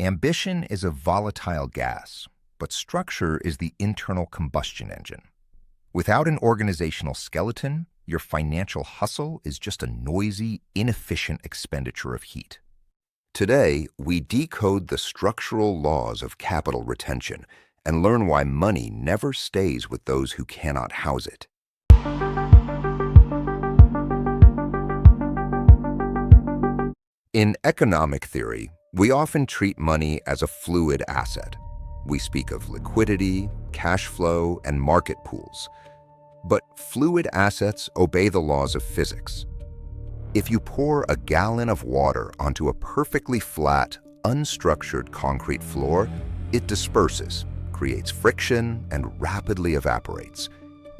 Ambition is a volatile gas, but structure is the internal combustion engine. Without an organizational skeleton, your financial hustle is just a noisy, inefficient expenditure of heat. Today, we decode the structural laws of capital retention and learn why money never stays with those who cannot house it. In economic theory, we often treat money as a fluid asset. We speak of liquidity, cash flow, and market pools. But fluid assets obey the laws of physics. If you pour a gallon of water onto a perfectly flat, unstructured concrete floor, it disperses, creates friction, and rapidly evaporates.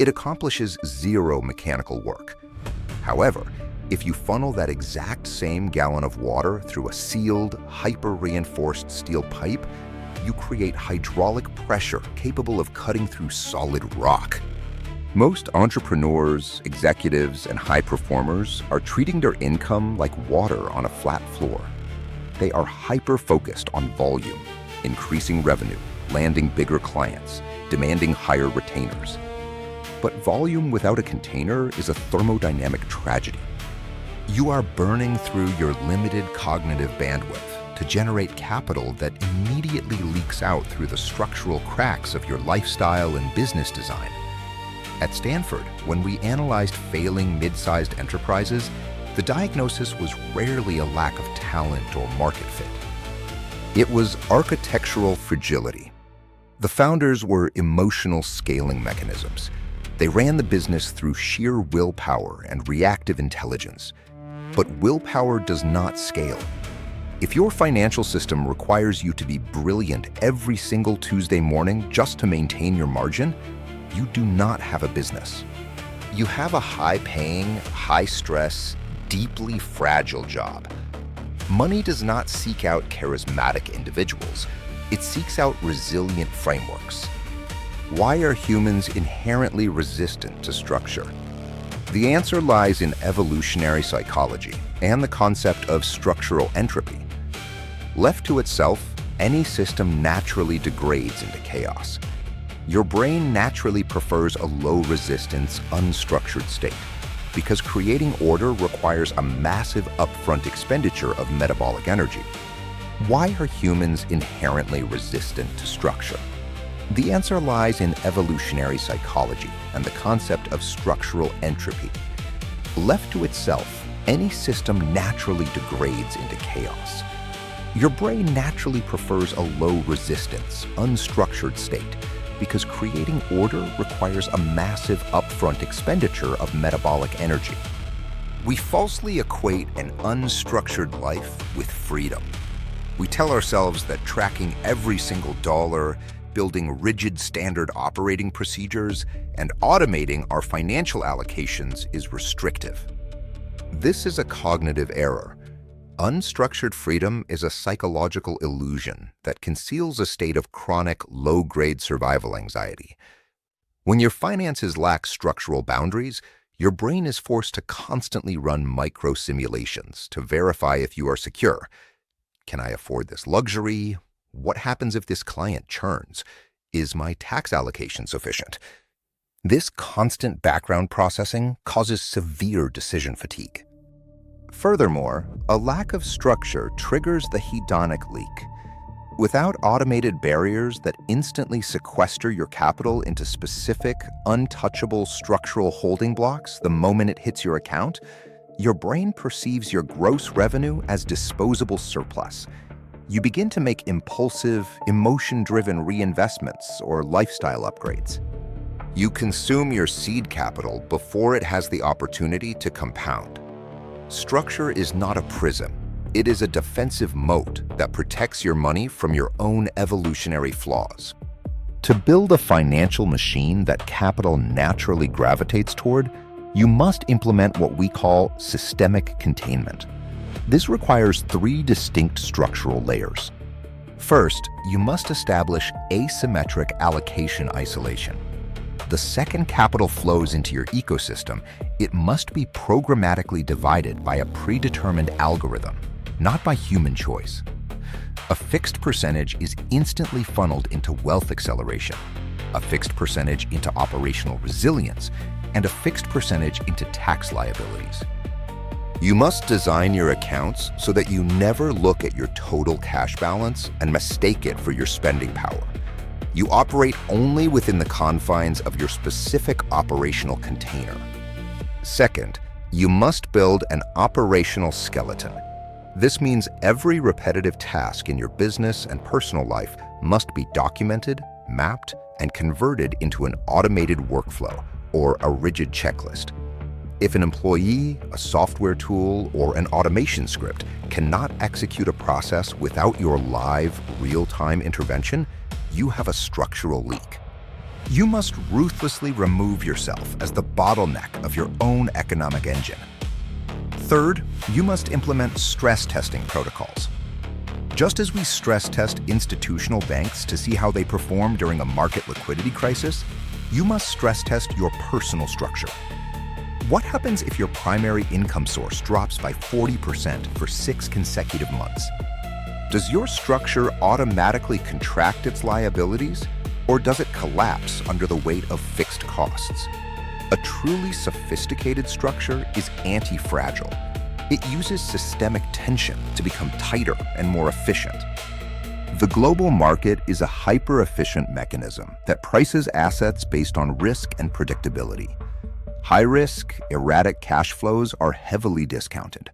It accomplishes zero mechanical work. However, if you funnel that exact same gallon of water through a sealed, hyper-reinforced steel pipe, you create hydraulic pressure capable of cutting through solid rock. Most entrepreneurs, executives, and high performers are treating their income like water on a flat floor. They are hyper-focused on volume, increasing revenue, landing bigger clients, demanding higher retainers. But volume without a container is a thermodynamic tragedy. You are burning through your limited cognitive bandwidth to generate capital that immediately leaks out through the structural cracks of your lifestyle and business design. At Stanford, when we analyzed failing mid-sized enterprises, the diagnosis was rarely a lack of talent or market fit. It was architectural fragility. The founders were emotional scaling mechanisms. They ran the business through sheer willpower and reactive intelligence. But willpower does not scale. If your financial system requires you to be brilliant every single Tuesday morning just to maintain your margin, you do not have a business. You have a high-paying, high-stress, deeply fragile job. Money does not seek out charismatic individuals. It seeks out resilient frameworks. Why are humans inherently resistant to structure? The answer lies in evolutionary psychology and the concept of structural entropy. Left to itself, any system naturally degrades into chaos. Your brain naturally prefers a low-resistance, unstructured state because creating order requires a massive upfront expenditure of metabolic energy. Why are humans inherently resistant to structure? The answer lies in evolutionary psychology and the concept of structural entropy. Left to itself, any system naturally degrades into chaos. Your brain naturally prefers a low-resistance, unstructured state because creating order requires a massive upfront expenditure of metabolic energy. We falsely equate an unstructured life with freedom. We tell ourselves that tracking every single dollar, building rigid standard operating procedures, and automating our financial allocations is restrictive. This is a cognitive error. Unstructured freedom is a psychological illusion that conceals a state of chronic, low-grade survival anxiety. When your finances lack structural boundaries, your brain is forced to constantly run micro-simulations to verify if you are secure. Can I afford this luxury? What happens if this client churns? Is my tax allocation sufficient? This constant background processing causes severe decision fatigue. Furthermore, a lack of structure triggers the hedonic leak. Without automated barriers that instantly sequester your capital into specific, untouchable structural holding blocks the moment it hits your account, your brain perceives your gross revenue as disposable surplus. You begin to make impulsive, emotion-driven reinvestments or lifestyle upgrades. You consume your seed capital before it has the opportunity to compound. Structure is not a prism. It is a defensive moat that protects your money from your own evolutionary flaws. To build a financial machine that capital naturally gravitates toward, you must implement what we call systemic containment. This requires three distinct structural layers. First, you must establish asymmetric allocation isolation. The second capital flows into your ecosystem, it must be programmatically divided by a predetermined algorithm, not by human choice. A fixed percentage is instantly funneled into wealth acceleration, a fixed percentage into operational resilience, and a fixed percentage into tax liabilities. You must design your accounts so that you never look at your total cash balance and mistake it for your spending power. You operate only within the confines of your specific operational container. Second, you must build an operational skeleton. This means every repetitive task in your business and personal life must be documented, mapped, and converted into an automated workflow or a rigid checklist. If an employee, a software tool, or an automation script cannot execute a process without your live, real-time intervention, you have a structural leak. You must ruthlessly remove yourself as the bottleneck of your own economic engine. Third, you must implement stress testing protocols. Just as we stress test institutional banks to see how they perform during a market liquidity crisis, you must stress test your personal structure. What happens if your primary income source drops by 40% for 6 consecutive months? Does your structure automatically contract its liabilities, or does it collapse under the weight of fixed costs? A truly sophisticated structure is anti-fragile. It uses systemic tension to become tighter and more efficient. The global market is a hyper-efficient mechanism that prices assets based on risk and predictability. High-risk, erratic cash flows are heavily discounted.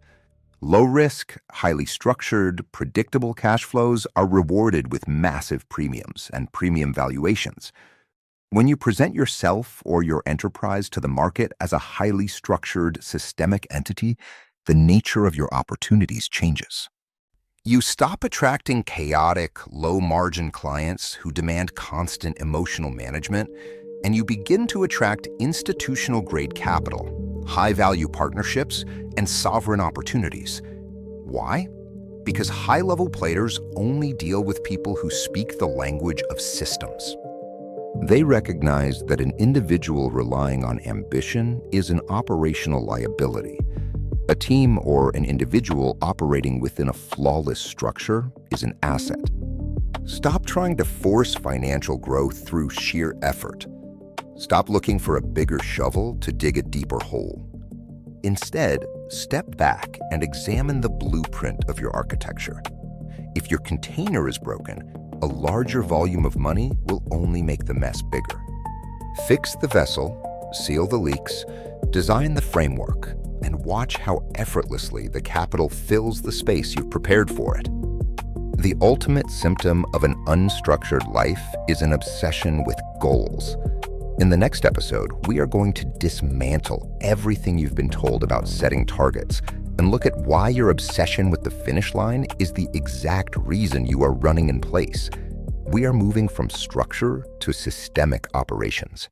Low-risk, highly structured, predictable cash flows are rewarded with massive premiums and premium valuations. When you present yourself or your enterprise to the market as a highly structured, systemic entity, the nature of your opportunities changes. You stop attracting chaotic, low-margin clients who demand constant emotional management, and you begin to attract institutional-grade capital, high-value partnerships, and sovereign opportunities. Why? Because high-level players only deal with people who speak the language of systems. They recognize that an individual relying on ambition is an operational liability. A team or an individual operating within a flawless structure is an asset. Stop trying to force financial growth through sheer effort. Stop looking for a bigger shovel to dig a deeper hole. Instead, step back and examine the blueprint of your architecture. If your container is broken, a larger volume of money will only make the mess bigger. Fix the vessel, seal the leaks, design the framework, and watch how effortlessly the capital fills the space you've prepared for it. The ultimate symptom of an unstructured life is an obsession with goals. In the next episode, we are going to dismantle everything you've been told about setting targets and look at why your obsession with the finish line is the exact reason you are running in place. We are moving from structure to systemic operations.